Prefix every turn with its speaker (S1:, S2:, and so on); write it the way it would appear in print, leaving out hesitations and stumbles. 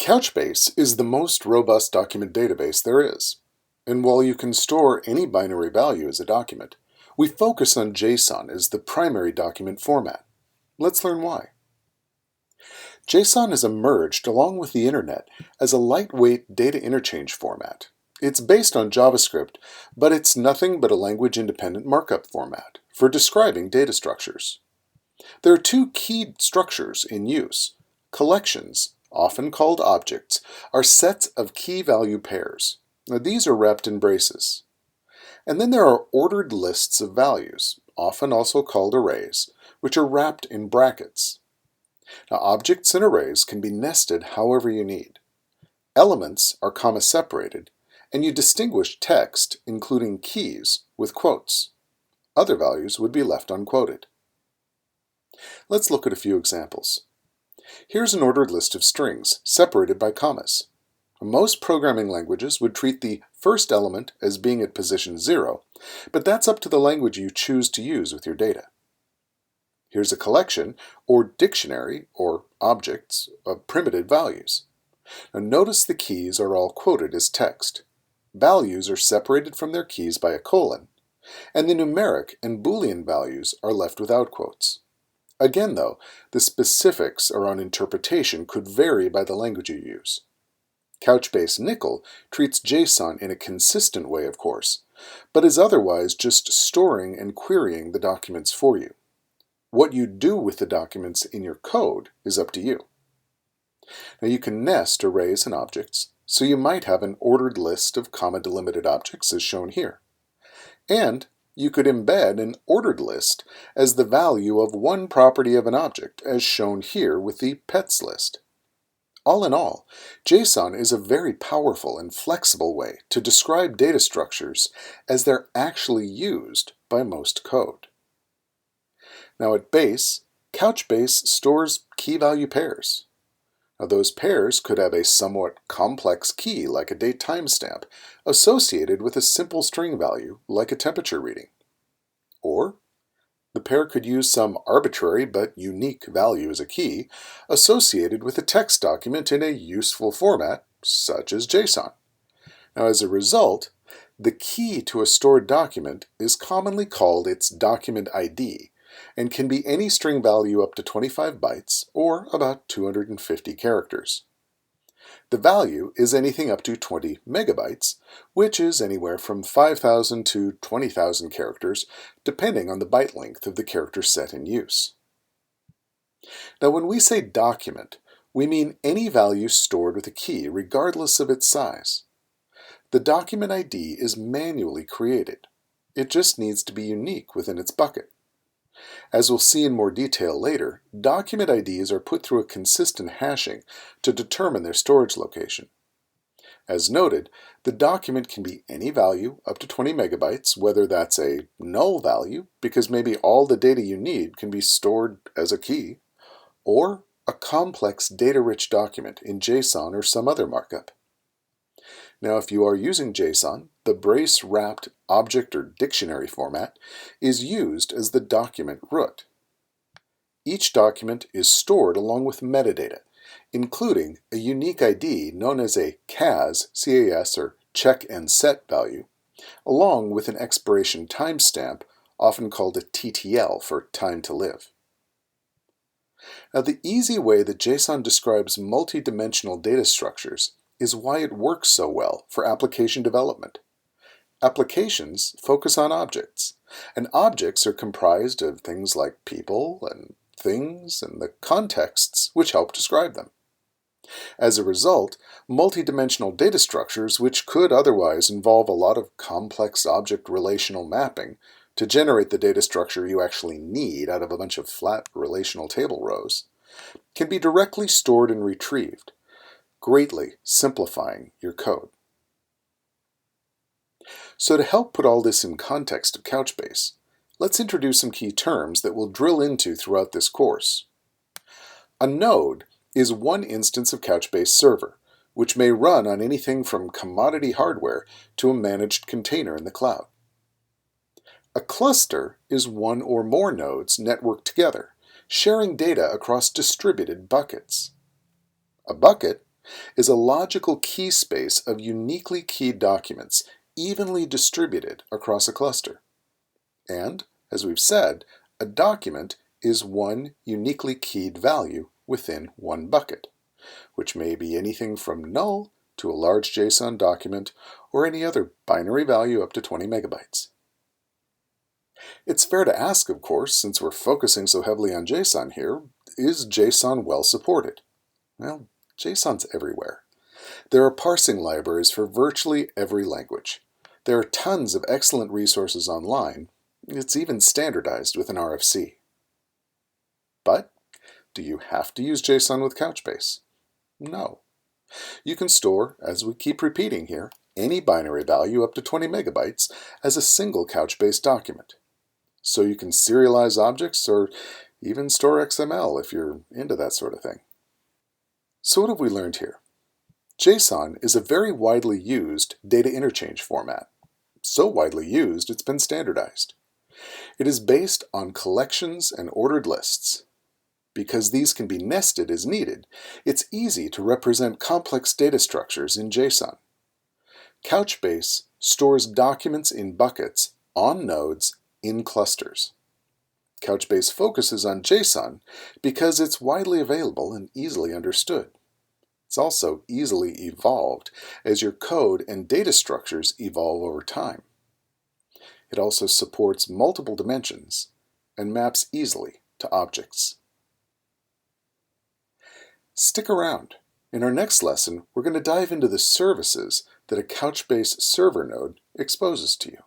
S1: Couchbase is the most robust document database there is. And while you can store any binary value as a document, we focus on JSON as the primary document format. Let's learn why. JSON has emerged along with the internet as a lightweight data interchange format. It's based on JavaScript, but it's nothing but a language-independent markup format for describing data structures. There are two key structures in use. Collections, often called objects, are sets of key value pairs. Now, these are wrapped in braces. And then there are ordered lists of values, often also called arrays, which are wrapped in brackets. Now, objects and arrays can be nested however you need. Elements are comma-separated, and you distinguish text, including keys, with quotes. Other values would be left unquoted. Let's look at a few examples. Here's an ordered list of strings, separated by commas. Most programming languages would treat the first element as being at position 0, but that's up to the language you choose to use with your data. Here's a collection, or dictionary, or objects, of primitive values. Now notice the keys are all quoted as text. Values are separated from their keys by a colon, and the numeric and Boolean values are left without quotes. Again, though, the specifics around interpretation could vary by the language you use. Couchbase Nickel treats JSON in a consistent way, of course, but is otherwise just storing and querying the documents for you. What you do with the documents in your code is up to you. Now you can nest arrays and objects, so you might have an ordered list of comma-delimited objects as shown here. And you could embed an ordered list as the value of one property of an object, as shown here with the pets list. All in all, JSON is a very powerful and flexible way to describe data structures as they're actually used by most code. Now at base, Couchbase stores key value pairs. Now those pairs could have a somewhat complex key like a date timestamp associated with a simple string value like a temperature reading. Or the pair could use some arbitrary but unique value as a key associated with a text document in a useful format such as JSON. Now as a result, the key to a stored document is commonly called its document ID and can be any string value up to 25 bytes or about 250 characters. The value is anything up to 20 megabytes, which is anywhere from 5,000 to 20,000 characters, depending on the byte length of the character set in use. Now when we say document, we mean any value stored with a key regardless of its size. The document ID is manually created. It just needs to be unique within its bucket. As we'll see in more detail later, document IDs are put through a consistent hashing to determine their storage location. As noted, the document can be any value up to 20 megabytes, whether that's a null value, because maybe all the data you need can be stored as a key, or a complex data-rich document in JSON or some other markup. Now, if you are using JSON, the brace-wrapped object or dictionary format is used as the document root. Each document is stored along with metadata, including a unique ID known as a CAS, CAS, or check and set value, along with an expiration timestamp, often called a TTL for time to live. Now, the easy way that JSON describes multidimensional data structures is why it works so well for application development. Applications focus on objects, and objects are comprised of things like people and things and the contexts which help describe them. As a result, multidimensional data structures, which could otherwise involve a lot of complex object relational mapping to generate the data structure you actually need out of a bunch of flat relational table rows, can be directly stored and retrieved, greatly simplifying your code. So to help put all this in context of Couchbase, let's introduce some key terms that we'll drill into throughout this course. A node is one instance of Couchbase Server, which may run on anything from commodity hardware to a managed container in the cloud. A cluster is one or more nodes networked together, sharing data across distributed buckets. A bucket is a logical key space of uniquely keyed documents evenly distributed across a cluster. And, as we've said, a document is one uniquely keyed value within one bucket, which may be anything from null to a large JSON document or any other binary value up to 20 megabytes. It's fair to ask, of course, since we're focusing so heavily on JSON here, is JSON well supported? Well, JSON's everywhere. There are parsing libraries for virtually every language. There are tons of excellent resources online. It's even standardized with an RFC. But do you have to use JSON with Couchbase? No. You can store, as we keep repeating here, any binary value up to 20 megabytes as a single Couchbase document. So you can serialize objects or even store XML if you're into that sort of thing. So what have we learned here? JSON is a very widely used data interchange format. So widely used, it's been standardized. It is based on collections and ordered lists. Because these can be nested as needed, it's easy to represent complex data structures in JSON. Couchbase stores documents in buckets on nodes in clusters. Couchbase focuses on JSON because it's widely available and easily understood. It's also easily evolved as your code and data structures evolve over time. It also supports multiple dimensions and maps easily to objects. Stick around. In our next lesson, we're going to dive into the services that a Couchbase server node exposes to you.